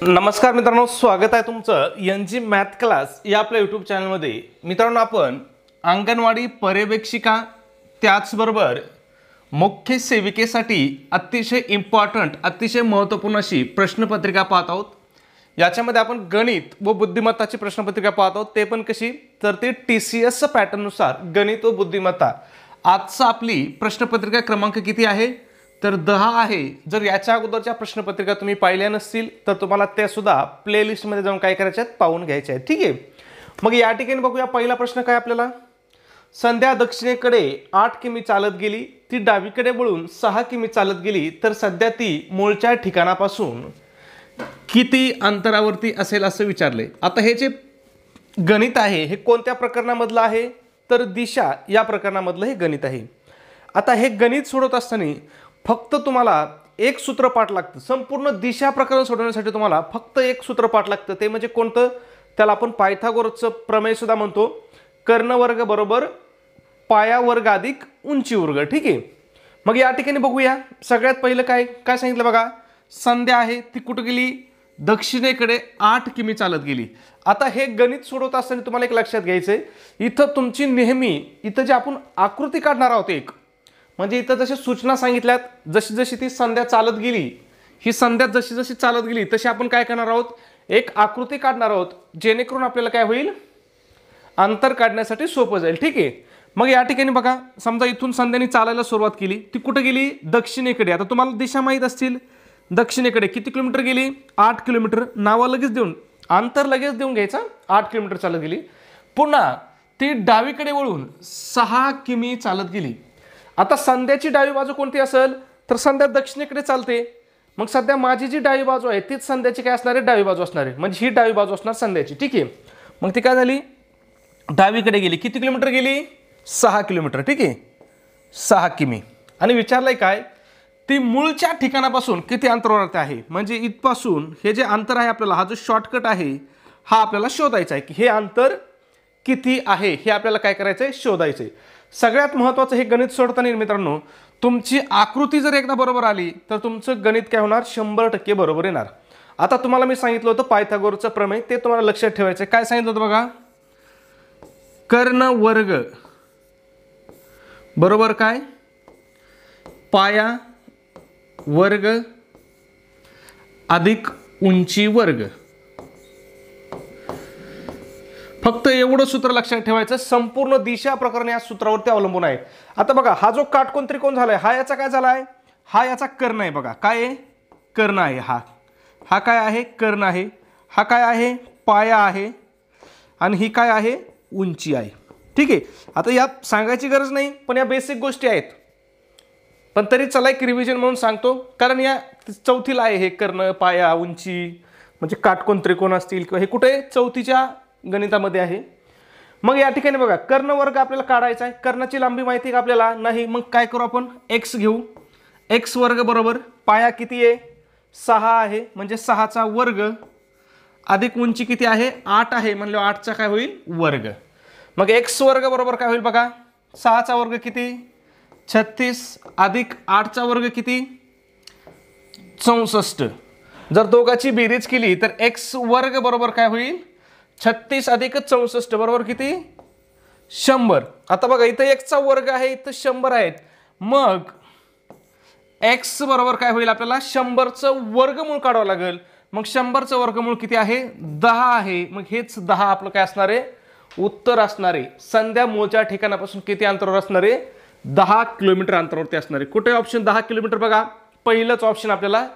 नमस्कार मित्रांनो, स्वागत आहे तुमचं NG मॅथ क्लास या आपल्या यूट्यूब चॅनलमध्ये। मित्रांनो, आपण अंगणवाडी पर्यवेक्षिका त्याचबरोबर मुख्य सेविकेसाठी अतिशय इम्पॉर्टंट अतिशय महत्त्वपूर्ण अशी प्रश्नपत्रिका पाहत आहोत। याच्यामध्ये आपण गणित व बुद्धिमत्ताची प्रश्नपत्रिका पाहत आहोत, ते पण कशी तर ते TCS पॅटर्न नुसार गणित व बुद्धिमत्ता। आजचा आपली प्रश्नपत्रिका क्रमांक किती आहे तर 10 आहे। जर याच्या अगोदरच्या प्रश्नपत्रिका तुम्ही पाहिल्या नसतील तर तुम्हाला त्या सुद्धा प्लेलिस्ट मध्ये जाऊन काय करायचे आहेत पाहून घ्यायचे आहेत, ठीक आहे। मग या ठिकाणी बघूया पहिला प्रश्न काय आपल्याला। संध्या दक्षिणेकडे 8 किमी चालत गेली, ती डावीकडे वळून 6 किमी चालत गेली, तर सध्या ती मूळच्या ठिकाणापासून किती अंतरावरती असेल असं विचारले। आता हे जे गणित आहे हे कोणत्या प्रकरणामधलं आहे तर दिशा या प्रकरणामधलं हे गणित आहे। आता हे गणित सोडवत असताना फक्त तुम्हाला एक सूत्र पाठ लागतं। संपूर्ण दिशा प्रकरण सोडवण्यासाठी तुम्हाला फक्त एक सूत्र पाठ लागतं, ते म्हणजे कोणतं, त्याला आपण पायथागोरसचं प्रमेय सुद्धा म्हणतो। कर्ण वर्ग बरोबर पाया वर्ग अधिक उंची वर्ग, ठीक आहे। मग या ठिकाणी बघूया, सगळ्यात पहिलं काय काय सांगितलं बघा। संध्या आहे ती कुठे गेली, दक्षिणेकडे 8 किमी चालत गेली। आता हे गणित सोडवत असताना तुम्हाला एक लक्षात घ्यायचंय, इथं तुमची नेहमी इथं जे आपण आकृती काढणार आहोत एक, म्हणजे इथं जसे सूचना सांगितल्यात, जशी जशी ती संध्या चालत गेली, ही संध्या जशी जशी चालत गेली तशी आपण काय करणार आहोत, एक आकृती काढणार आहोत, जेणेकरून आपल्याला काय होईल, अंतर काढण्यासाठी सोपं जाईल, ठीक आहे। मग या ठिकाणी बघा, समजा इथून संध्याने चालायला सुरुवात केली, ती कुठे गेली, दक्षिणेकडे। आता तुम्हाला दिशा माहीत असतील, दक्षिणेकडे किती किलोमीटर गेली, 8 किलोमीटर। नावा लगेच देऊन अंतर लगेच देऊन घ्यायचं, 8 किलोमीटर चालत गेली। पुन्हा ती डावीकडे वळून 6 किमी चालत गेली। आता संध्याची डावी बाजू कोणती असेल तर संध्या दक्षिणेकडे चालते, मग सध्या माझी जी डावी बाजू आहे तीच संध्याची काय असणार आहे, डावी बाजू असणार आहे, म्हणजे ही डावी बाजू असणार संध्याची, ठीक आहे। मग ती काय झाली, डावीकडे गेली, किती किलोमीटर गेली, 6 किलोमीटर, ठीक आहे, 6 किमी। आणि विचारलंय काय, ती मूळच्या ठिकाणापासून किती अंतरावर आहे, म्हणजे इथपासून हे जे अंतर आहे आपल्याला, हा जो शॉर्टकट आहे हा आपल्याला शोधायचा आहे की हे अंतर किती आहे, हे आपल्याला काय करायचं आहे, शोधायचं आहे। सगळ्यात महत्त्वाचं हे गणित सोडताना मित्रांनो, तुमची आकृती जर एकदा बरोबर आली तर तुमचं गणित काय होणार, 100% बरोबर येणार। आता तुम्हाला मी सांगितलं होतं पायथागोरसचं प्रमेय, ते तुम्हाला लक्षात ठेवायचं आहे। काय सांगितलं होतं बघा, कर्ण वर्ग बरोबर काय पाया वर्ग अधिक उंची वर्ग। फक्त एवढं सूत्र लक्षात ठेवायचं, संपूर्ण दिशा प्रकरण या सूत्रावरती अवलंबून आहे। आता बघा, हा जो काटकोन त्रिकोण झालाय, हा याचा काय झालाय, हा याचा कर्ण आहे बघा, काय आहे, कर्ण आहे। हा काय आहे, कर्ण आहे। हा काय आहे, पाया आहे, आणि ही काय आहे, उंची आहे, ठीक आहे। आता यात सांगायची गरज नाही, पण या बेसिक गोष्टी आहेत, पण तरी चला एक रिव्हिजन म्हणून सांगतो, कारण या चौथीला आहे हे कर्ण पाया उंची, म्हणजे काटकोन त्रिकोण असतील किंवा हे कुठे चौथीच्या गणितामध्ये आहे। मग या ठिकाणी बघा, कर्ण वर्ग आपल्याला काढायचा आहे, कर्णाची लांबी माहिती का आपल्याला नाही, मग काय करू आपण, x घेऊ, x वर्ग बरोबर पाया किती आहे, 6 आहे, म्हणजे 6चा वर्ग अधिक उंची किती आहे, 8 आहे, म्हणजे 8चा काय होईल, वर्ग। मग x वर्ग बरोबर काय होईल बघा, 6चा वर्ग किती, 36 अधिक 8चा वर्ग किती, 64। जर दोघांची बेरीज केली तर x वर्ग बरोबर काय होईल, 36 अधिक 64 बरोबर किती, 100। आता बघा, इथं x चा वर्ग आहे, इथं 100 आहेत, मग x बरोबर काय होईल, आपल्याला 100चं वर्गमूळ काढावं लागेल। मग 100चं वर्गमूळ किती आहे, 10 आहे, मग हेच 10 आपलं काय असणार आहे, उत्तर असणार आहे। संध्या मूळच्या ठिकाणापासून किती अंतरावर असणार आहे, 10 किलोमीटर अंतरावरती असणार आहे। कुठे ऑप्शन 10 किलोमीटर बघा, पहिलंच ऑप्शन आपल्याला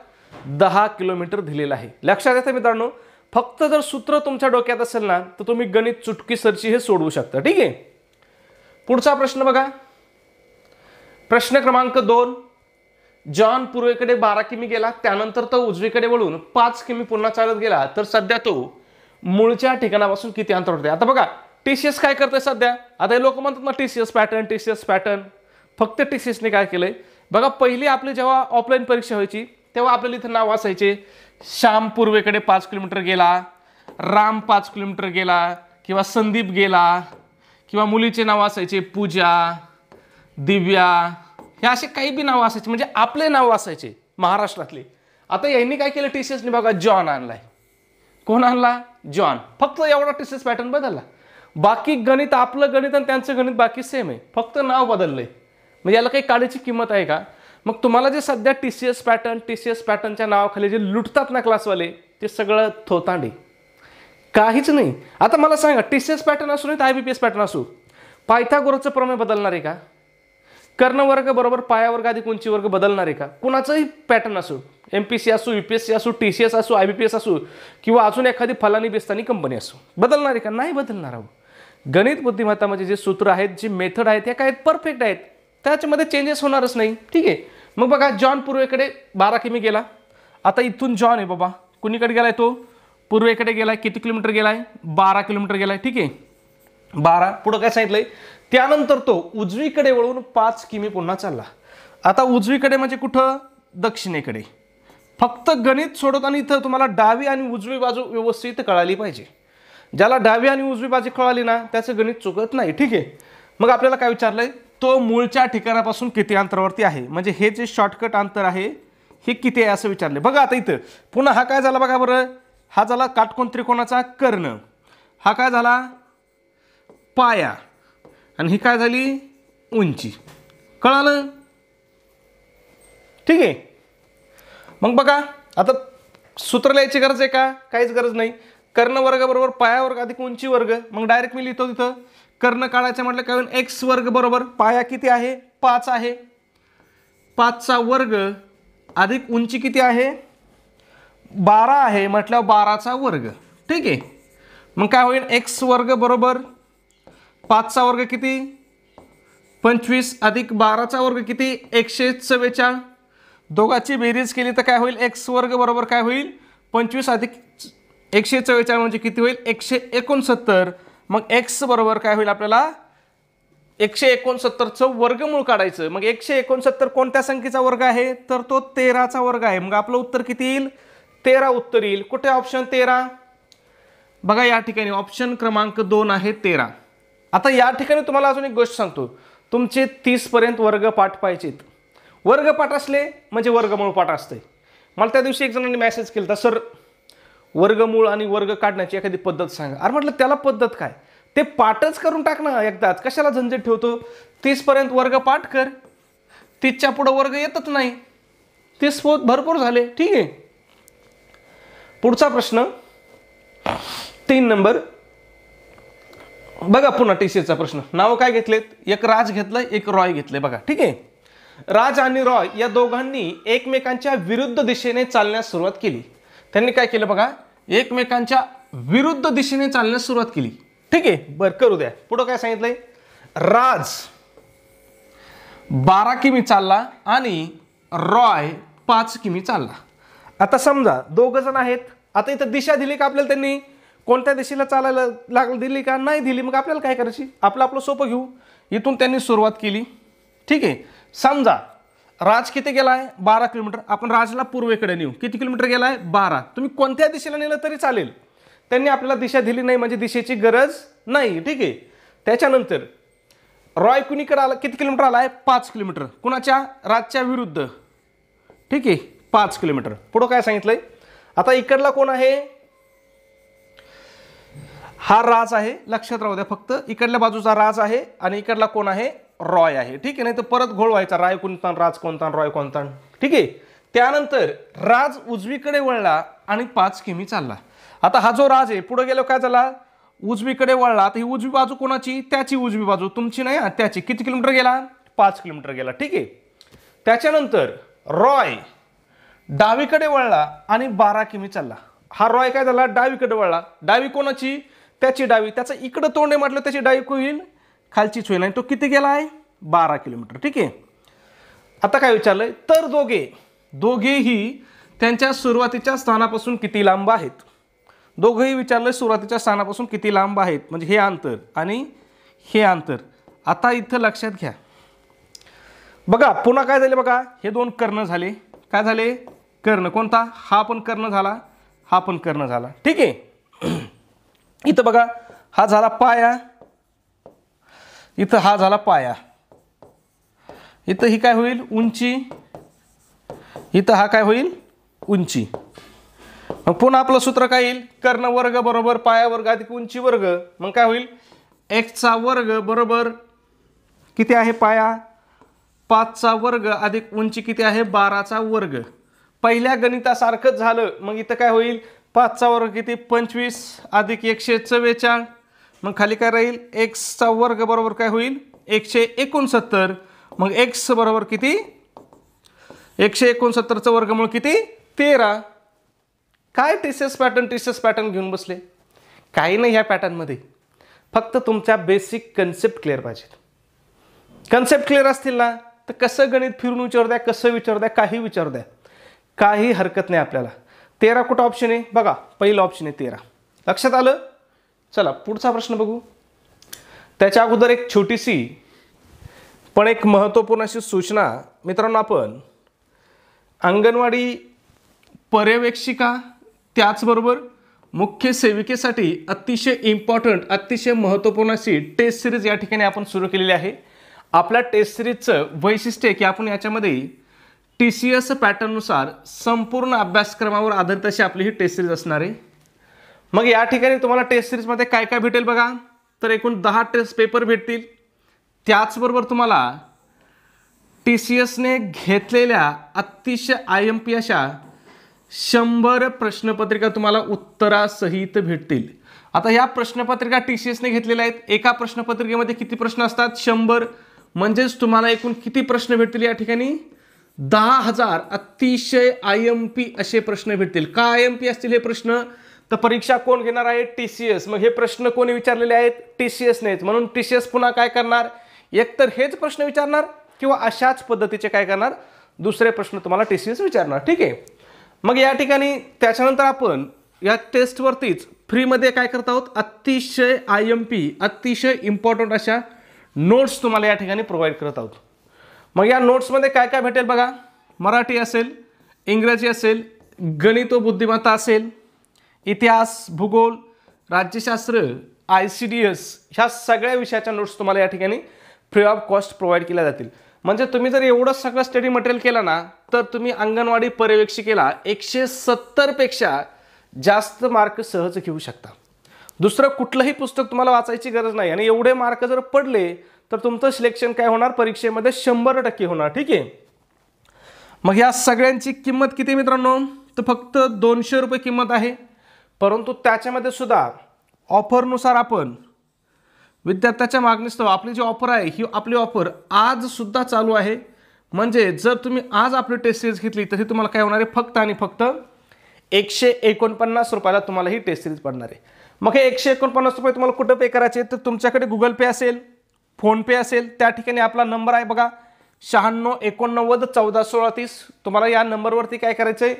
10 किलोमीटर दिलेलं आहे। लक्षात येतं मित्रांनो, फक्त जर सूत्र तुमच्या डोक्यात असेल ना तर तुम्ही गणित चुटकीसरशी हे सोडवू शकता, ठीक आहे। पुढचा प्रश्न बघा, प्रश्न क्रमांक 2। जॉन पूर्वेकडे 12 किमी गेला, त्यानंतर तो उजवीकडे वळून 5 किमी पुन्हा चालत गेला, तर सध्या तो मूळच्या ठिकाणापासून किती अंतरावर आहे। आता बघा, TCS काय करतंय सध्या, आता हे लोक म्हणतात ना TCS पॅटर्न, फक्त TCS ने काय केलंय बघा, पहिली आपली जेव्हा ऑफलाईन परीक्षा व्हायची तेव्हा आपल्याला इथं नाव असायचे, श्याम पूर्वेकडे 5 किलोमीटर गेला, राम 5 किलोमीटर गेला, किंवा संदीप गेला, किंवा मुलीचे नाव असायचे पूजा, दिव्या, हे असे काही बी नाव असायचे, म्हणजे आपले नाव असायचे महाराष्ट्रातले। आता यांनी काय केलं, TCS ने बघा जॉन आणलाय, कोण आणला? जॉन. फक्त एवढा TCS पॅटर्न बदलला. बाकी गणित, आपलं गणित आणि त्यांचं गणित बाकी सेम आहे, फक्त नाव बदललंय. म्हणजे याला काही काळीची किंमत आहे का? मग तुम्हाला जे सध्या TCS पॅटर्नच्या नावाखाली जे लुटतात ना क्लासवाले, ते सगळं थोतांडे, काहीच नाही. आता मला सांगा, TCS पॅटर्न असू नाही तर IBPS पॅटर्न असू, पायथागोरसचं प्रमेय बदलणार आहे का? कर्णवर्ग बरोबर पायावर्ग अधिक उंची वर्ग बदलणार आहे का? कुणाचंही पॅटर्न असू, MPC असू, UPSC असू, TCS असू, IBPS असू, किंवा अजून एखादी फलानी बेस्तानी कंपनी असू, बदलणार आहे का? नाही बदलणार. आहो, गणित बुद्धिमत्ता म्हणजे जे सूत्र आहेत, जी मेथड आहेत, त्या काय परफेक्ट आहेत, त्याच्यामध्ये चेंजेस होणारच नाही. ठीक आहे. मग बघा, जॉन पूर्वेकडे 12 किमी गेला. आता इथून जॉन आहे बाबा, कुणीकडे गेलाय? तो पूर्वेकडे गेलाय. किती किलोमीटर गेलाय? 12 किलोमीटर गेलाय. ठीक आहे, 12. पुढं काय सांगितलंय? त्यानंतर तो उजवीकडे वळून 5 किमी पुन्हा चालला. आता उजवीकडे म्हणजे कुठं? दक्षिणेकडे. फक्त गणित सोडवताना इथं तुम्हाला डावी आणि उजवी बाजू व्यवस्थित कळाली पाहिजे. ज्याला डावी आणि उजवी बाजू कळाली ना, त्याचं गणित चुकत नाही. ठीक आहे. मग आपल्याला काय विचारलंय? तो मूळच्या ठिकाणापासून किती अंतरावरती आहे, म्हणजे हे जे शॉर्टकट अंतर आहे हे किती आहे असं विचारले. बघा आता इथं पुन्हा हा काय झाला बघा बरं, हा झाला काटकोन त्रिकोणाचा कर्ण, हा काय झाला? पाया, आणि ही काय झाली? उंची. कळालं? ठीक आहे. मग बघा, आता सूत्र लिहायची गरज आहे का? काहीच गरज नाही. कर्ण वर्ग बरोबर पाया वर्ग अधिक उंची वर्ग. मग डायरेक्ट मी लिहितो तिथं कर्ण काढायचं म्हटलं काय होईल? x वर्ग बरोबर पाया किती आहे? 5 आहे, 5चा वर्ग अधिक उंची किती आहे? 12 आहे, म्हटल्यावर 12चा वर्ग. ठीक आहे. मग काय होईल? x वर्ग बरोबर 5चा वर्ग किती? 25 अधिक 12चा वर्ग किती? 144. दोघांची बेरीज केली तर काय होईल? x वर्ग बरोबर काय होईल? 25 अधिक 144 म्हणजे किती होईल? 169. मग x बरोबर काय होईल? आपल्याला 169चं वर्गमूळ काढायचं. मग 169 कोणत्या संख्येचा वर्ग आहे? तर तो 13चा वर्ग आहे. मग आपलं उत्तर किती येईल? 13 उत्तर येईल. कुठे ऑप्शन 13? बघा या ठिकाणी ऑप्शन क्रमांक 2 आहे 13. आता या ठिकाणी तुम्हाला अजून एक गोष्ट सांगतो, तुमचे 30 पर्यंत वर्ग पाठ पाहिजेत. वर्ग पाठ असले म्हणजे वर्गमूळ पाठ असते. मला त्या दिवशी एक जणांनी मेसेज केला, सर वर्गमूळ आणि वर्ग काढण्याची एखादी पद्धत सांगा. अरे म्हटलं त्याला पद्धत काय, ते पाठच करून टाक ना एकदाच, कशाला झंझट ठेवतो? 30 पर्यंत वर्ग पाठ कर, 30च्या पुढे वर्ग येतच नाही, 30 भरपूर झाले. ठीक आहे. पुढचा प्रश्न 3 नंबर बघा, पुन्हा TCSचा प्रश्न. नाव काय घेतलेत? एक राज घेतलंय, एक रॉय घेतलंय. बघा ठीक आहे. राज आणि रॉय या दोघांनी एकमेकांच्या विरुद्ध दिशेने चालण्यास सुरुवात केली. त्यांनी काय केलं बघा, एकमेकांच्या विरुद्ध दिशेने चालण्यास सुरुवात केली. ठीक आहे, बरं करू द्या. पुढं काय सांगितलंय? राज 12 किमी चालला आणि रॉय 5 किमी चालला. आता समजा दोघ जण आहेत. आता इथं दिशा दिली का आपल्याला? त्यांनी कोणत्या दिशेला चालायला लागलं दिली का? नाही दिली. मग आपल्याला काय करायची? आपलं सोपं घेऊ. इथून त्यांनी सुरुवात केली. ठीक आहे. समजा राज किती गेलाय? 12 किलोमीटर. आपण राजला पूर्वेकडे नेऊ. किती किलोमीटर गेलाय? 12. तुम्ही कोणत्या दिशेला नेलं तरी चालेल. त्यांनी आपल्याला दिशा दिली नाही म्हणजे दिशेची गरज नाही. ठीक आहे. त्याच्यानंतर रॉय कुणीकडे आला? किती किलोमीटर आलाय? 5 किलोमीटर. कुणाच्या? राजच्या विरुद्ध. ठीक आहे, 5 किलोमीटर. पुढं काय सांगितलंय? आता इकडला कोण आहे? हा राज आहे, लक्षात राहू द्या फक्त. इकडल्या बाजूचा राज आहे आणि इकडला कोण आहे? रॉय आहे. ठीक आहे. नाही तर परत घोळ व्हायचा, राय कोणता, राज कोणता, रॉय कोणता. ठीक आहे. त्यानंतर राज उजवीकडे वळला आणि 5 किमी चालला. आता हा जो राज आहे पुढे गेलो काय झाला? उजवीकडे वळला. आता ही उजवी बाजू कोणाची? त्याची उजवी बाजू, तुमची नाही, त्याची. किती किलोमीटर गेला? 5 किलोमीटर गेला. ठीक आहे. त्याच्यानंतर रॉय डावीकडे वळला आणि 12 किमी चालला. हा रॉय काय झाला? डावीकडे वळला. डावी कोणाची? त्याची डावी. त्याचं इकडं तोंड आहे म्हटलं, त्याची डावी होईल, खालचीच होईल. आणि तो किती गेला आहे? 12 किलोमीटर. ठीक आहे. आता काय विचारलंय? तर दोघेही त्यांच्या सुरुवातीच्या स्थानापासून किती लांब आहेत? दोघेही विचारलंय सुरुवातीच्या स्थानापासून किती लांब आहेत, म्हणजे हे अंतर आणि हे अंतर. आता इथं लक्षात घ्या बघा, पुन्हा काय झाले बघा, हे दोन कर्ण झाले. काय झाले? कर्ण. कोणता? हा पण कर्ण झाला, हा पण कर्ण झाला. ठीक आहे. इथं बघा, हा झाला पाया, इथं हा झाला पाया, इथं ही काय होईल? उंची, इथं हा काय होईल? उंची. मग पुन्हा आपलं सूत्र काय येईल, कर्ण वर्ग बरोबर पाया वर्ग अधिक उंची वर्ग. मग काय होईल, एक्सचा वर्ग बरोबर किती आहे पाया 5चा वर्ग अधिक उंची किती आहे 12चा वर्ग. पहिल्या गणितासारखंच झालं. मग इथं काय होईल, 5चा वर्ग किती 25 अधिक 144. मग खाली काय राहील, एक्सचा वर्ग बरोबर काय होईल 169. मग एक्स बरोबर किती 169चं वर्गमूळ किती 13. काय टीसीएस पॅटर्न घेऊन बसले, काही नाही ह्या पॅटर्नमध्ये. फक्त तुमच्या बेसिक कन्सेप्ट क्लिअर पाहिजेत. कन्सेप्ट क्लिअर असतील ना तर कसं गणित फिरून विचारू द्या, कसं विचारू द्या, काही विचारू द्या, काही हरकत नाही आपल्याला. 13 कुठं ऑप्शन आहे बघा, पहिलं ऑप्शन आहे 13. लक्षात आलं. चला पुढचा प्रश्न बघू. त्याच्या अगोदर एक छोटीशी पण एक महत्त्वपूर्ण अशी सूचना मित्रांनो, आपण अंगणवाडी पर्यवेक्षिका त्याचबरोबर मुख्य सेविकेसाठी अतिशय इम्पॉर्टंट अतिशय महत्त्वपूर्ण अशी टेस्ट सिरीज या ठिकाणी आपण सुरू केलेली आहे. आपल्या टेस्ट सिरीजचं वैशिष्ट्य आहे की आपण याच्यामध्ये TCS पॅटर्ननुसार संपूर्ण अभ्यासक्रमावर आधारित अशी आपली ही टेस्ट सिरीज असणार आहे. मग या ठिकाणी तुम्हाला टेस्ट सिरीजमध्ये काय काय भेटेल बघा, तर एकूण 10 टेस्ट पेपर भेटतील. त्याचबरोबर तुम्हाला TCSने घेतलेल्या अतिशय IMP अशा 100 प्रश्नपत्रिका तुम्हाला उत्तरासहित भेटतील. आता ह्या प्रश्नपत्रिका TCSने घेतलेल्या आहेत. एका प्रश्नपत्रिकेमध्ये किती प्रश्न असतात 100. म्हणजेच तुम्हाला एकूण किती प्रश्न भेटतील या ठिकाणी 10,000 अतिशय IMP असे प्रश्न भेटतील. का IMP असतील हे प्रश्न, तर परीक्षा कोण घेणार आहे TCS. मग हे प्रश्न कोणी विचारलेले आहेत TCSनेच. म्हणून TCS पुन्हा काय करणार, एकतर हेच प्रश्न विचारणार किंवा अशाच पद्धतीचे काय करणार दुसरे प्रश्न तुम्हाला TCS विचारणार. ठीक आहे. मग या ठिकाणी त्याच्यानंतर आपण या टेस्टवरतीच फ्रीमध्ये काय करत आहोत, अतिशय IMP अतिशय इम्पॉर्टंट अशा नोट्स तुम्हाला या ठिकाणी प्रोव्हाइड करत आहोत. मग या नोट्समध्ये काय काय भेटेल बघा, मराठी असेल, इंग्रजी असेल, गणित व बुद्धिमत्ता असेल, इतिहास, भूगोल, राज्यशास्त्र, ICDS ह्या सगळ्या विषयाच्या नोट्स तुम्हाला या ठिकाणी फ्री ऑफ कॉस्ट प्रोव्हाइड केल्या जातील. म्हणजे तुम्ही जर एवढं सगळं स्टडी मटेरियल केलं ना तर तुम्ही अंगणवाडी पर्यवेक्षिकेला 170 पेक्षा जास्त मार्क सहज घेऊ शकता. दुसरं कुठलंही पुस्तक तुम्हाला वाचायची गरज नाही. आणि एवढे मार्क जर पडले तर तुमचं सिलेक्शन काय होणार परीक्षेमध्ये 100% होणार. ठीक आहे. मग या सगळ्यांची किंमत किती मित्रांनो, तर फक्त 200 रुपये किंमत आहे. परंतु त्याच्यामध्ये सुद्धा ऑफरनुसार आपण विद्यार्थ्याच्या मागणीस्तव आपली जी ऑफर आहे ही आपली ऑफर आज सुद्धा चालू आहे. म्हणजे जर तुम्ही आज आपली टेस्ट सिरीज घेतली तर तुम्हाला काय होणार आहे, फक्त आणि फक्त 149 रुपयाला तुम्हाला ही टेस्ट सिरीज पडणार आहे. मग हे 149 रुपये तुम्हाला कुठं पे करायचे, तर तुमच्याकडे गुगल पे असेल, फोनपे असेल, त्या ठिकाणी आपला नंबर आहे बघा 96 89 14 16 30. तुम्हाला या नंबरवरती काय करायचं आहे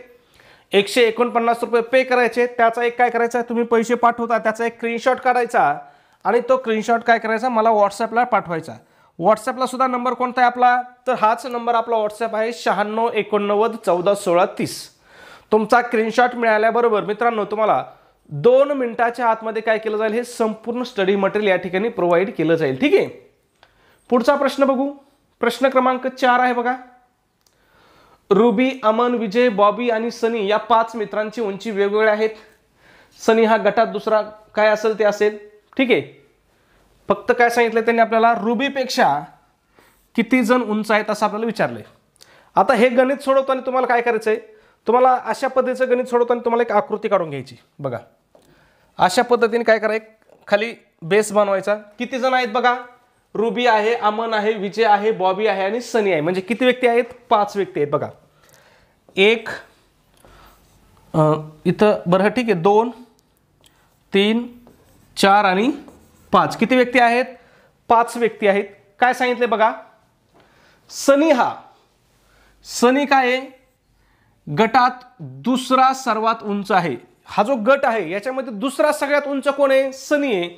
149 रुपये पे करायचे. त्याचा एक काय करायचा, तुम्ही पैसे पाठवता त्याचा एक स्क्रीनशॉट काढायचा आणि तो स्क्रीनशॉट काय करायचा मला व्हॉट्सॲपला पाठवायचा. व्हॉट्सॲपला सुद्धा नंबर कोणता आहे आपला, तर हाच नंबर आपला व्हॉट्सॲप आहे 96 89 14 16 30. तुमचा स्क्रीनशॉट मिळाल्याबरोबर मित्रांनो तुम्हाला 2 मिनिटाच्या आतमध्ये काय केलं जाईल, हे संपूर्ण स्टडी मटेरियल या ठिकाणी प्रोव्हाइड केलं जाईल. ठीक आहे. पुढचा प्रश्न बघू. प्रश्न क्रमांक 4 आहे बघा. रुबी, अमन, विजय, बॉबी आणि सनी या 5 मित्रांची उंची वेगवेगळी आहेत. सनी हा गटात दुसरा काय असेल ते असेल. ठीक आहे. फक्त काय सांगितलं त्यांनी आपल्याला, रुबीपेक्षा किती जण उंच आहेत असं आपल्याला विचारलंय. आता हे गणित सोडवताना तुम्हाला काय करायचंय, तुम्हाला अशा पद्धतीचं गणित सोडवताना तुम्हाला एक आकृती काढून घ्यायची बघा. अशा पद्धतीने काय करायचं, खाली बेस बनवायचा. किती जण आहेत बघा, रुबी आहे, अमन आहे, विजय आहे, बॉबी आहे आणि सनी आहे. म्हणजे किती व्यक्ती आहेत, 5 व्यक्ती आहेत बघा. एक इथं बरं ठीक आहे 2 3 4 आणि 5 किती व्यक्ती आहेत, 5 व्यक्ती आहेत. काय सांगितले बघा, सनी काय आहे, गटात दुसरा सर्वात उंच आहे. हा जो गट आहे याच्यामध्ये दुसरा सगळ्यात उंच कोण आहे, सनी आहे.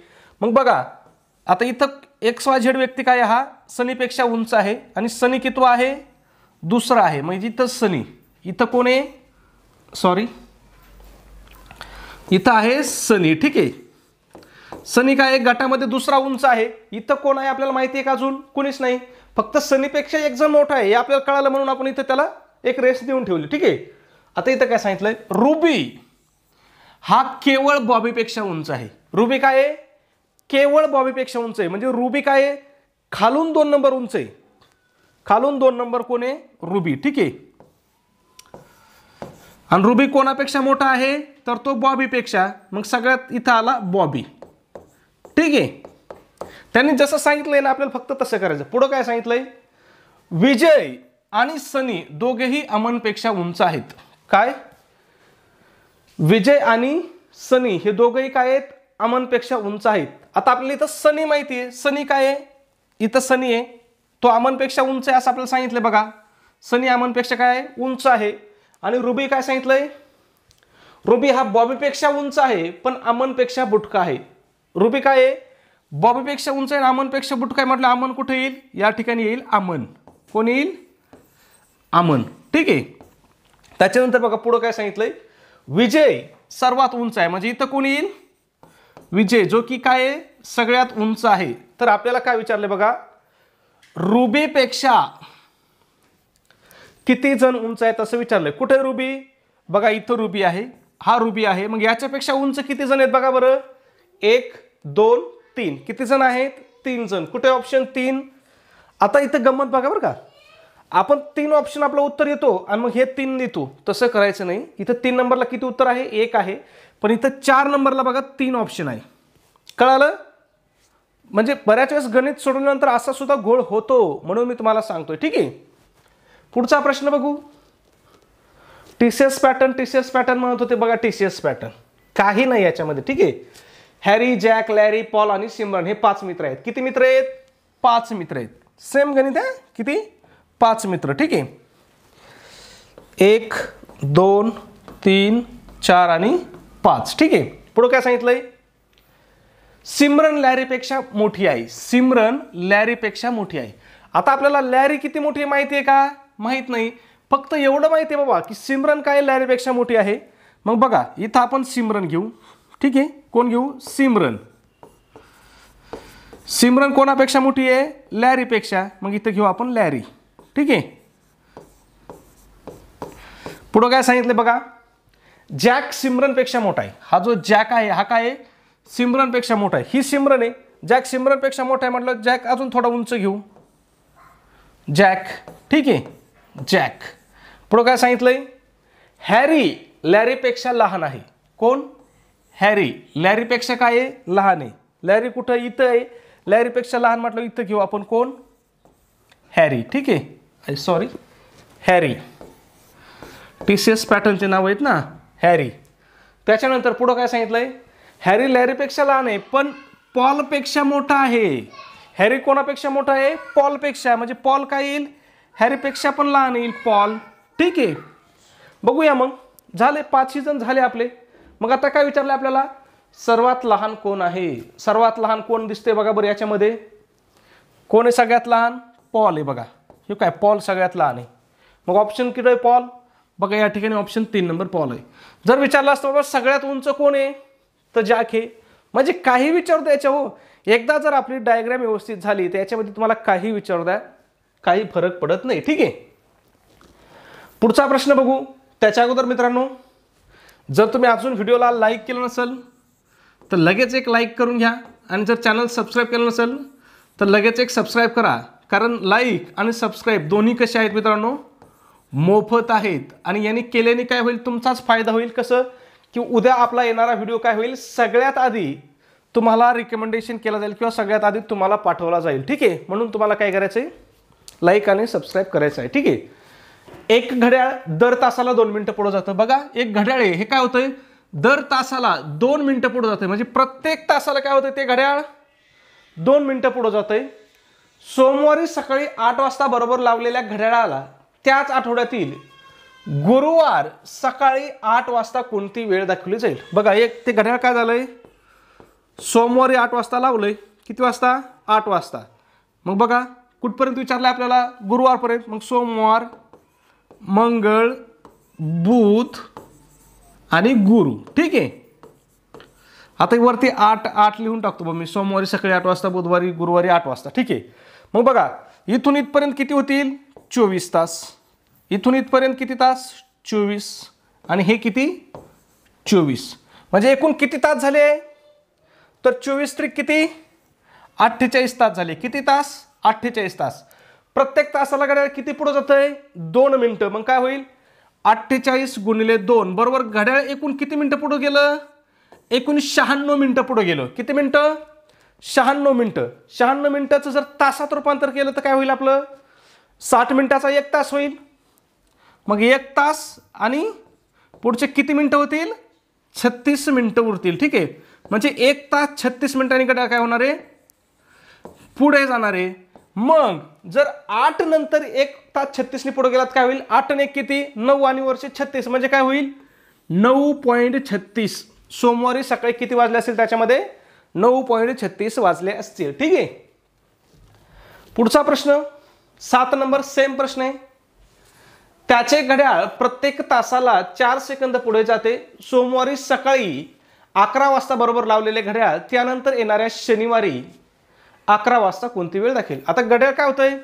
मग बघा आता इथं XYZ व्यक्ती काय, हा सनीपेक्षा उंच आहे आणि सनी कितवा आहे, दुसरा आहे. म्हणजे इथं सनी, इथं कोण आहे, सॉरी इथं आहे सनी. ठीक आहे. सनी काय गटामध्ये दुसरा उंच आहे. इथं कोण आहे आपल्याला माहिती आहे का, अजून कोणीच नाही. फक्त सनीपेक्षा एक जण मोठा आहे हे आपल्याला कळालं म्हणून आपण इथं त्याला एक रेस देऊन ठेवली. ठीक आहे. आता इथं काय सांगितलंय, रुबी हा केवळ बॉबीपेक्षा उंच आहे। रुबी काय आहे? केवळ बॉबीपेक्षा उंच आहे, म्हणजे रुबी काय आहे? खालून 2 नंबर उंच आहे, खालून 2 नंबर कोण आहे? रुबी, ठीक आहे। आणि रुबी कोणापेक्षा मोठा आहे? तर तो बॉबीपेक्षा, मग सगळ्यात इथं आला बॉबी, ठीक आहे। त्यांनी जसं सांगितलंय ना आपल्याला फक्त तसं करायचं। पुढं काय सांगितलंय? विजय आणि सनी दोघेही अमनपेक्षा उंच आहेत। काय? विजय आणि सनी हे दोघेही काय आहेत? अमनपेक्षा उंच आहेत। आता आपल्याला इथं सनी माहिती आहे, सनी काय आहे? इथं सनी आहे, तो अमनपेक्षा उंच आहे असं आपल्याला सांगितलं बघा। सनी अमनपेक्षा काय आहे? उंच आहे। आणि रुबी काय सांगितलंय? रुबी हा बॉबीपेक्षा उंच आहे पण अमनपेक्षा बुटका आहे। रुबी काय आहे? बॉबीपेक्षा उंच आहे, अमनपेक्षा बुटका आहे, म्हटलं अमन कुठे येईल? या ठिकाणी येईल अमन। कोण येईल? अमन, ठीक आहे। त्याच्यानंतर बघा पुढे काय सांगितलंय? विजय सर्वात उंच आहे, म्हणजे इथं कोण येईल? विजय, जो की काय आहे? सगळ्यात उंच आहे। तर आपल्याला काय विचारले बघा? रुबीपेक्षा किती जण उंच आहेत असं विचारलंय। कुठे रुबी? बघा इथं रुबी आहे, हा रुबी आहे, मग याच्यापेक्षा उंच किती जण आहेत बघा बरं? 1 2 3, किती जण आहेत? 3 जण। कुठे ऑप्शन 3? आता इथं गंमत बघा बरं का, आपण 3 ऑप्शन आपलं उत्तर येतो आणि मग हे 3 लिहितो, तसं करायचं नाही। इथं 3 नंबरला किती उत्तर आहे? 1 आहे, पण इथं 4 नंबरला बघा 3 ऑप्शन आहे। कळालं? म्हणजे बऱ्याच वेळेस गणित सोडवल्यानंतर असा सुद्धा घोळ होतो, म्हणून मी तुम्हाला सांगतोय, ठीक आहे। पुढचा प्रश्न बघू। टीसीएस पॅटर्न म्हणत होते बघा, टीसीएस पॅटर्न काही नाही याच्यामध्ये, ठीक आहे। हॅरी, जॅक, लॅरी, पॉल आणि सिमरन हे 5 मित्र आहेत। किती मित्र आहेत? 5 मित्र आहेत। सेम गणित आहे, किती? 5 मित्र, ठीक आहे। 1 2 3 4 आणि 5, ठीक आहे। पुढे काय सांगितलंय? सिमरन लॅरीपेक्षा मोठी आहे। सिमरन लॅरीपेक्षा मोठी आहे। आता आपल्याला लॅरी किती मोठी आहे माहिती आहे का? माहित नाही, फक्त एवढं माहिती आहे बाबा की सिमरन काय लॅरीपेक्षा मोठी आहे। मग बघा इथं आपण सिमरन घेऊ, ठीक आहे। कोण घेऊ? सिमरन। सिमरन कोणापेक्षा मोठी आहे? लॅरीपेक्षा, मग इथं घेऊ आपण लॅरी, ठीक आहे। पुढे काय सांगितलं बघा? जॅक सिमरनपेक्षा मोठा आहे। हा जो जॅक आहे हा काय आहे? सिमरनपेक्षा मोठा आहे। ही सिमरन आहे, जॅक सिमरनपेक्षा मोठा आहे, म्हटलं जॅक अजून थोडा उंच घेऊ, जॅक, ठीक आहे, जॅक। पुढे काय सांगितलंय? हॅरी लॅरीपेक्षा लहान आहे। कोण? हॅरी लॅरीपेक्षा काय आहे? लहान आहे। लॅरी कुठं? इथं आहे, लॅरीपेक्षा लहान म्हटलं इथं घेऊ आपण, कोण? हॅरी, ठीक आहे, सॉरी हॅरी। टीसीएस पॅटर्नचे नाव आहेत ना, हॅरी। त्याच्यानंतर पुढे काय सांगितलंय? हॅरी लॅरीपेक्षा लहान आहे पण पॉलपेक्षा मोठा आहे। हॅरी कोणापेक्षा मोठा आहे? पॉलपेक्षा, म्हणजे पॉल काय येईल? हॅरीपेक्षा पण लहान येईल, पॉल, ठीक आहे। बघूया मग, झाले 5 जण झाले आपले। मग आता काय विचारलं आपल्याला? सर्वात लहान कोण आहे? सर्वात लहान कोण दिसते बघा बरं याच्यामध्ये? कोण आहे सगळ्यात लहान? पॉल आहे बघा, हे काय? पॉल सगळ्यात लहान आहे। मग ऑप्शन किती आहे? पॉल, बघा या ठिकाणी ऑप्शन 3 नंबर पॉल आहे। जर विचारलं असतं बाबा सगळ्यात उंच कोण आहे, तर जॅक आहे। म्हणजे काही विचारू द्यायचं हो, एकदा जर आपली डायग्राम व्यवस्थित झाली तर याच्यामध्ये तुम्हाला काही विचारू द्या, काही फरक पडत नाही, ठीक आहे। पुढचा प्रश्न बघू। त्याच्या अगोदर मित्रांनो, जर तुम्ही अजून व्हिडिओला लाईक केलं नसेल तर लगेच एक लाईक करून घ्या, आणि जर चॅनल सबस्क्राईब केलं नसेल तर लगेच एक सबस्क्राईब करा, कारण लाईक आणि सबस्क्राईब दोन्ही कसे आहेत मित्रांनो? मोफत आहेत। आणि यांनी केल्याने काय होईल? तुमचाच फायदा होईल। कसं की उद्या आपला येणारा व्हिडिओ काय होईल? सगळ्यात आधी तुम्हाला रिकमेंडेशन केला जाईल किंवा सगळ्यात आधी तुम्हाला पाठवला जाईल, ठीक आहे। म्हणून तुम्हाला काय करायचं आहे? लाईक आणि सबस्क्राईब करायचं आहे, ठीक आहे। एक घड्याळ दर तासाला 2 मिनिटं पुढे जातं बघा। एक घड्याळ आहे, हे काय होतंय? दर तासाला 2 मिनिटं पुढे जाते, म्हणजे प्रत्येक तासाला काय होतंय? ते घड्याळ 2 मिनिटं पुढे जातंय। सोमवारी सकाळी 8 वाजता बरोबर लावलेल्या घड्याळाला त्याच आठवड्यातील गुरुवार सकाळी 8 वाजता कोणती वेळ दाखवली जाईल? बघा एक ते घड्याळ काय झालंय? सोमवारी 8 वाजता लावलंय, किती वाजता? 8 वाजता। मग बघा कुठपर्यंत विचारलं आपल्याला? गुरुवारपर्यंत। मग सोमवार, मंगळ, बुध आणि गुरु, ठीक आहे। आता वरती 8 लिहून टाकतो मी, सोमवारी सकाळी 8 वाजता, बुधवारी, गुरुवारी 8 वाजता, ठीक आहे। मग बघा इथून इथपर्यंत किती होतील? 24 तास। इथून इथपर्यंत किती तास? 24, आणि हे किती? 24। म्हणजे एकूण किती तास झाले? तर 24 त्रिक किती? 48 तास झाले. किती तास? 48 तास. प्रत्येक तासाला घड्याळ किती पुढे जातंय? 2 मिनिटं. मग काय होईल? 48 गुणिले 2 बरोबर घड्याळ एकूण किती मिनिटं पुढे गेलं? एकूण 96 मिनिटं पुढे गेलं. किती मिनिटं? 96 मिनिटं. 96 मिनिटाचं जर तासात रूपांतर केलं तर काय होईल आपलं? 60 मिनिटाचा 1 तास होईल. मग 1 तास आणि पुढचे किती मिनिटं होतील? 36 मिनिटं उरतील. ठीक आहे. म्हणजे 1 तास 36 मिनिटांनी घड्याळ काय होणार आहे? पुढे जाणार आहे. मग जर 8 नंतर 1 तास 36 ने पुढे गेलात काय होईल? 8 आणि 1 किती? 9 आणि वरचे 36 म्हणजे काय होईल? 9.36. सोमवारी सकाळी किती वाजले असतील? त्याच्यामध्ये 9.36 वाजले असतील. ठीक आहे. पुढचा प्रश्न 7 नंबर सेम प्रश्न आहे. त्याचे घड्याळ प्रत्येक तासाला 4 सेकंद पुढे जाते. सोमवारी सकाळी 11 वाजता बरोबर लावलेले घड्याळ त्यानंतर येणाऱ्या शनिवारी 11 वाजता कोणती वेळ दाखवेल? आता घड्याळ काय होतंय?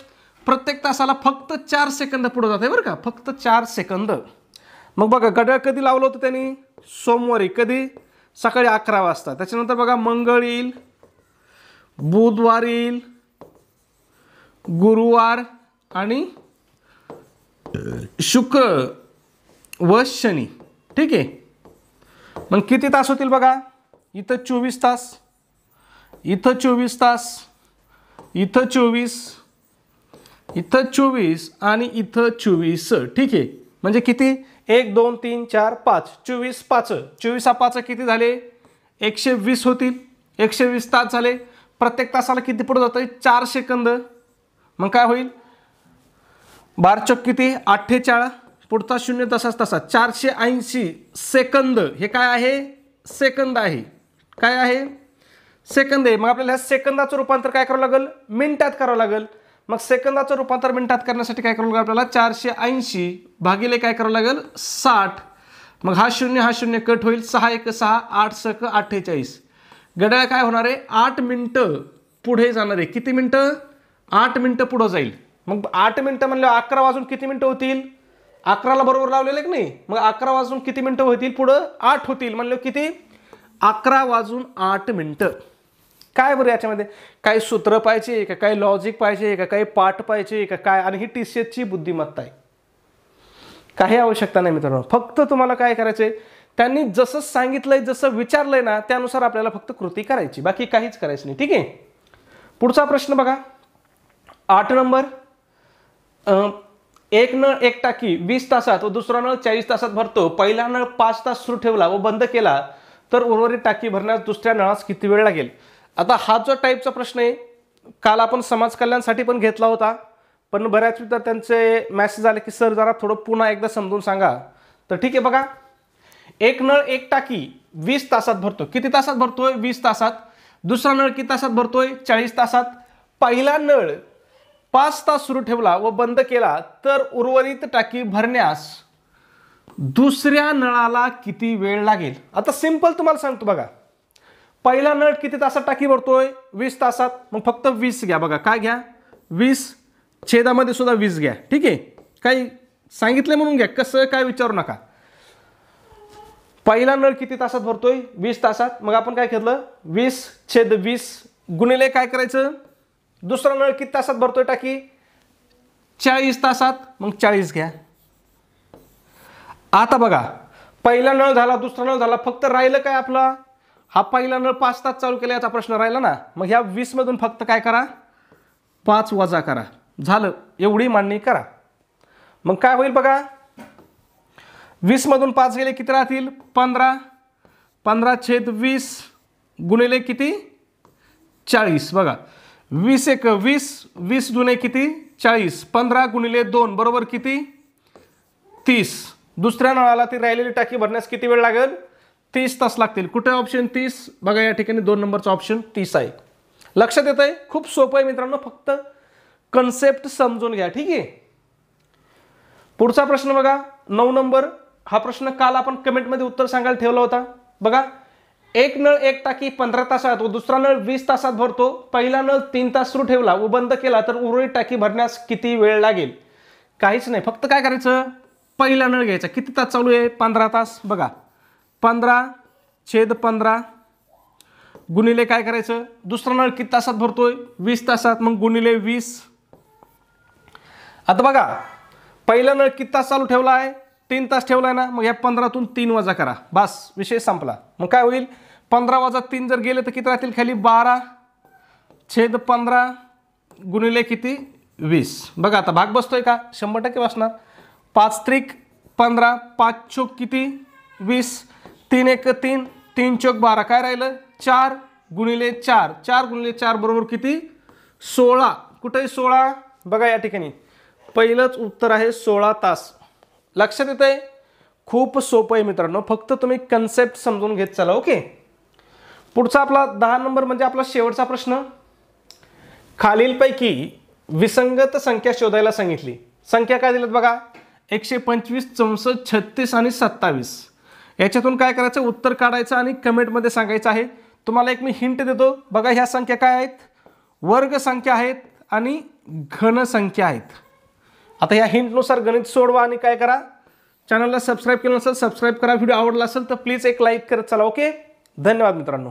प्रत्येक तासाला फक्त 4 सेकंद पुढे जाते बरं का, फक्त 4 सेकंद. मग बघा घड्याळ कधी लावलं होतं त्यांनी? सोमवारी. कधी? सकाळी 11 वाजता. त्याच्यानंतर बघा मंगळ येईल, बुधवार येईल, गुरुवार आणि शुक्र व शनी. ठीक आहे. मग किती तास होतील बघा? इथं 24 तास, इथं 24 तास, इथं 24, इथं 24 आणि इथं 24. ठीक आहे. म्हणजे किती? 1 2 3 4 5 24 5 24 हा 5 किती झाले? 120 होतील. 120 तास झाले. प्रत्येक तासाला किती पुढे जातोय? 4 सेकंद. मग काय होईल? 12 चौक किती? 48. पुढचा 0 तसाच तसा 480 सेकंद. हे काय आहे? सेकंद आहे. काय आहे? सेकंद आहे. मग आपल्याला सेकंदाचं रूपांतर काय करावं लागेल? मिनिटात करावं लागेल. मग सेकंदाचं रूपांतर मिनिटात करण्यासाठी काय करावं लागेल आपल्याला? 480 भागिले काय करावं लागेल? 60. मग हा 0 कट होईल. 6 1 6 8 6 48. घड्याळ काय होणार आहे? 8 मिनिटं पुढे जाणार आहे. किती मिनिटं? 8 मिनिटं पुढे जाईल. मग 8 मिनिटं म्हणलं 11 वाजून किती मिनिटं होतील? 11ला बरोबर लावलेले की नाही? मग 11 वाजून किती मिनिटं होतील? पुढं 8 होतील. म्हणलं किती? 11 वाजून 8 मिनिटं. काय बरं याच्यामध्ये काही सूत्र पाहिजे का, काही लॉजिक पाहिजे का, काही पाठ पाहिजे का काय? आणि ही TCSची बुद्धिमत्ता आहे. काही आवश्यकता नाही मित्रांनो. फक्त तुम्हाला काय करायचंय? त्यांनी जसं सांगितलंय, जसं विचारलंय ना त्यानुसार आपल्याला फक्त कृती करायची, बाकी काहीच करायचं नाही. ठीक आहे. पुढचा प्रश्न बघा 8 नंबर. एक नळ एक टाकी 20 तासात व दुसरा नळ 40 तासात भरतो. पहिला नळ 5 तास सुरू ठेवला व बंद केला तर उर्वरित टाकी भरण्यास दुसऱ्या नळास किती वेळ लागेल? आता हा जो टाईपचा प्रश्न आहे काल आपण समाज कल्याणसाठी पण घेतला होता, पण बऱ्याच विद्यार्थ्यांचे मेसेज आले की सर जरा थोडं पुन्हा एकदा समजून सांगा. तर ठीक आहे बघा, एक नळ एक टाकी 20 तासात भरतो. किती तासात भरतोय? 20 तासात. दुसरा नळ किती तासात भरतोय? 40 तासात. पहिला नळ 5 तास सुरू ठेवला व बंद केला तर उर्वरित टाकी भरण्यास दुसऱ्या नळाला किती वेळ लागेल? आता सिंपल तुम्हाला सांगतो बघा. पहिला नळ किती तासात टाकी भरतोय? 20 तासात. मग फक्त 20 घ्या. बघा काय घ्या? 20 छेदामध्ये सुद्धा 20 घ्या. ठीक आहे. काही सांगितलं म्हणून घ्या, कसं काय विचारू नका. पहिला नळ किती तासात भरतोय? 20 तासात. मग आपण काय घेतलं? 20/20 गुणिले काय करायचं? दुसरा नळ किती तासात भरतोय टाकी? 40 तासात. मग 40 घ्या. आता बघा पहिला नळ झाला, दुसरा नळ झाला, फक्त राहिलं काय आपला? हा पहिला नळ 5 तास चालू केला याचा प्रश्न राहिला ना. मग ह्या 20 मधून फक्त काय करा? 5 वजा करा. झालं. एवढी मांडणी करा. मग काय होईल बघा? 20 मधून 5 गेले किती राहतील? 15. 15/20 गुणिले किती? 40. बघा 20 1 20, 20 दुने किती? 40. 15 गुणिले 2 बरोबर किती? 30. दुसऱ्या नळाला ती राहिलेली टाकी भरण्यास किती वेळ लागेल? 30 तास लागतील. कुठे ऑप्शन 30? बघा या ठिकाणी 2 नंबरचा ऑप्शन 30 आहे. लक्षात येत आहे? खूप सोपं आहे मित्रांनो, फक्त कन्सेप्ट समजून घ्या. ठीक आहे. पुढचा प्रश्न बघा 9 नंबर. हा प्रश्न काल आपण कमेंटमध्ये उत्तर सांगायला ठेवला होता. बघा एक नळ एक टाकी 15 तासात व दुसरा नळ 20 तासात भरतो. पहिला नळ 3 तास सुरू ठेवला व बंद केला तर उर्वरित टाकी भरण्यास किती वेळ लागेल? काहीच नाही. फक्त काय करायचं? पहिला नळ घ्यायचा. किती तास चालू आहे? 15 तास. बघा 15 छेद 15 गुणिले काय करायचं, दुसरा नळ किती तासात भरतोय, 20 तासात, मग गुणिले 20. आता बघा पहिला नळ किती तास चालू ठेवला आहे, 3 तास ठेवलाय ना, मग या 15तून 3 वजा करा, बस विषय संपला. मग काय होईल, 15 वजा 3 जर गेले तर किती राहतील खाली, 12 छेद 15 गुणिले किती, 20. बघा आता भाग बसतोय का, 100% बसणार. 5 त्रिक 15, 5 चोक किती 20, 3 एक 3, 3 चोक 12, काय राहिलं 4 गुणिले 4, 4 गुणिले 4 बरोबर किती 16. कुठे 16, बघा या ठिकाणी पहिलंच उत्तर आहे 16 तास. लक्षात येतंय, खूप सोपं आहे मित्रांनो, फक्त तुम्ही कन्सेप्ट समजून घेत चला. ओके, पुढचा आपला 10 नंबर म्हणजे आपला शेवटचा प्रश्न. खालीलपैकी विसंगत संख्या शोधायला सांगितली. संख्या काय दिल्यात बघा, 125, 64, 36 आणि 27. याच्यातून काय करायचं, उत्तर काढायचं आणि कमेंटमध्ये सांगायचं आहे. तुम्हाला एक मी हिंट देतो, बघा ह्या संख्या काय आहेत, वर्ग संख्या आहेत आणि घन संख्या आहेत. आता ह्या हिंटनुसार गणित सोडवा आणि काय करा, चॅनलला सबस्क्राईब केलं नसेल सबस्क्राईब करा. व्हिडिओ आवडला असेल तर प्लीज एक लाईक करत चला. ओके, धन्यवाद मित्रांनो.